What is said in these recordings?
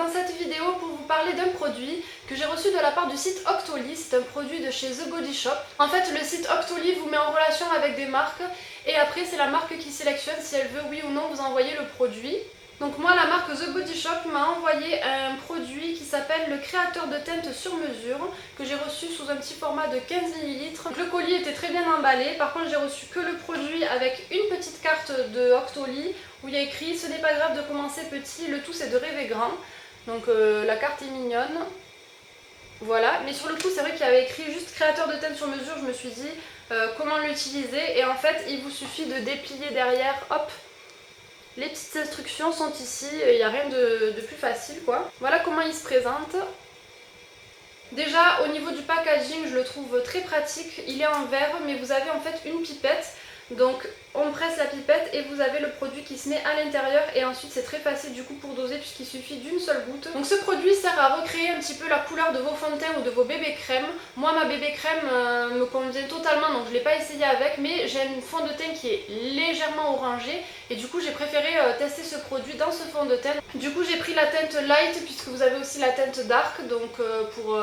dans cette vidéo pour vous parler d'un produit que j'ai reçu de la part du site Octoly. C'est un produit de chez The Body Shop. En fait, le site Octoly vous met en relation avec des marques et après c'est la marque qui sélectionne si elle veut oui ou non vous envoyer le produit. Donc moi, la marque The Body Shop m'a envoyé un produit qui s'appelle le créateur de teinte sur mesure, que j'ai reçu sous un petit format de 15 ml. Le colis était très bien emballé, par contre j'ai reçu que le produit avec une petite carte de Octoly où il y a écrit « Ce n'est pas grave de commencer petit, le tout c'est de rêver grand ». Donc la carte est mignonne. Voilà, mais sur le coup c'est vrai qu'il y avait écrit juste créateur de teinte sur mesure, je me suis dit comment l'utiliser, et en fait il vous suffit de déplier derrière, hop. Les petites instructions sont ici, il n'y a rien de plus facile quoi. Voilà comment il se présente. Déjà au niveau du packaging je le trouve très pratique, il est en verre mais vous avez en fait une pipette. Donc on presse la pipette et vous avez le produit qui se met à l'intérieur et ensuite c'est très facile du coup pour doser puisqu'il suffit d'une seule goutte. Donc ce produit sert à recréer un petit peu la couleur de vos fonds de teint ou de vos bébés crèmes. Moi ma bébé crème me convient totalement donc je ne l'ai pas essayé avec, mais j'ai un fond de teint qui est légèrement orangé et du coup j'ai préféré tester ce produit dans ce fond de teint. Du coup j'ai pris la teinte light puisque vous avez aussi la teinte dark, donc pour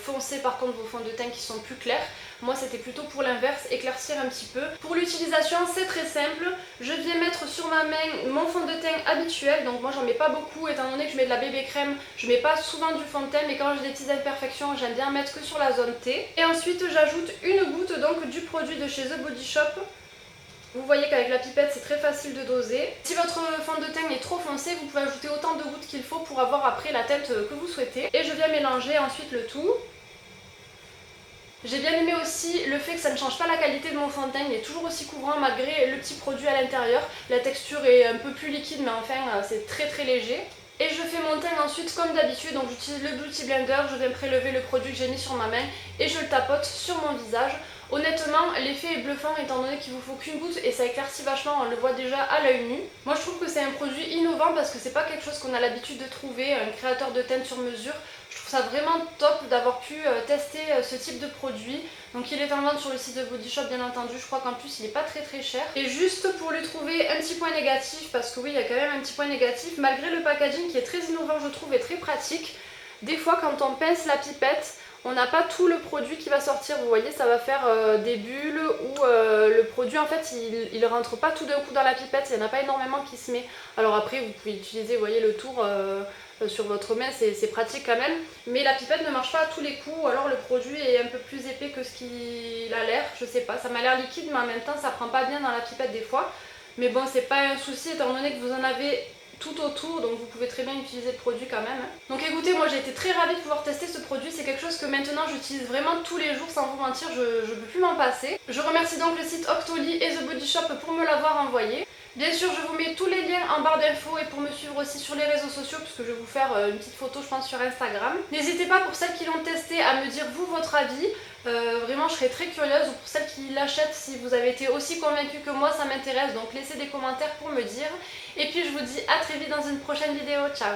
foncer par contre vos fonds de teint qui sont plus clairs. Moi c'était plutôt pour l'inverse, éclaircir un petit peu. Pour l'utilisation c'est très simple, je viens mettre sur ma main mon fond de teint habituel, donc moi j'en mets pas beaucoup étant donné que je mets de la bébé crème, je mets pas souvent du fond de teint, mais quand j'ai des petites imperfections j'aime bien mettre que sur la zone T. Et ensuite j'ajoute une goutte donc du produit de chez The Body Shop. Vous voyez qu'avec la pipette c'est très facile de doser. Si votre fond de teint est trop foncé, vous pouvez ajouter autant de gouttes qu'il faut pour avoir après la teinte que vous souhaitez. Et je viens mélanger ensuite le tout. J'ai bien aimé aussi le fait que ça ne change pas la qualité de mon fond de teint, il est toujours aussi couvrant malgré le petit produit à l'intérieur. La texture est un peu plus liquide mais enfin c'est très léger. Et je fais mon teint ensuite comme d'habitude, donc j'utilise le Beauty Blender, je viens prélever le produit que j'ai mis sur ma main et je le tapote sur mon visage. Honnêtement, l'effet est bluffant étant donné qu'il vous faut qu'une goutte et ça éclaircit vachement, on le voit déjà à l'œil nu. Moi je trouve que c'est un produit innovant parce que c'est pas quelque chose qu'on a l'habitude de trouver, un créateur de teinte sur mesure. Je trouve ça vraiment top d'avoir pu tester ce type de produit. Donc il est en vente sur le site de Body Shop bien entendu, je crois qu'en plus il est pas très cher. Et juste pour lui trouver un petit point négatif, parce que oui il y a quand même un petit point négatif, malgré le packaging qui est très innovant je trouve et très pratique, des fois quand on pince la pipette, on n'a pas tout le produit qui va sortir, vous voyez ça va faire des bulles ou le produit en fait il rentre pas tout d'un coup dans la pipette, il n'y en a pas énormément qui se met. Alors après vous pouvez utiliser, vous voyez le tour sur votre main, c'est pratique quand même, mais la pipette ne marche pas à tous les coups, ou alors le produit est un peu plus épais que ce qu'il a l'air, je sais pas, ça m'a l'air liquide mais en même temps ça prend pas bien dans la pipette des fois, mais bon c'est pas un souci étant donné que vous en avez tout autour, donc vous pouvez très bien utiliser le produit quand même. Donc écoutez, moi j'ai été très ravie de pouvoir tester ce produit, c'est quelque chose que maintenant j'utilise vraiment tous les jours sans vous mentir, je ne peux plus m'en passer. Je remercie donc le site Octoly et The Body Shop pour me l'avoir envoyé. Bien sûr, je vous mets tous les liens en barre d'infos et pour me suivre aussi sur les réseaux sociaux puisque je vais vous faire une petite photo je pense sur Instagram. N'hésitez pas pour celles qui l'ont testé à me dire vous votre avis, vraiment je serais très curieuse, ou pour celles qui l'achètent si vous avez été aussi convaincus que moi ça m'intéresse, donc laissez des commentaires pour me dire. Et puis je vous dis à très vite dans une prochaine vidéo, ciao!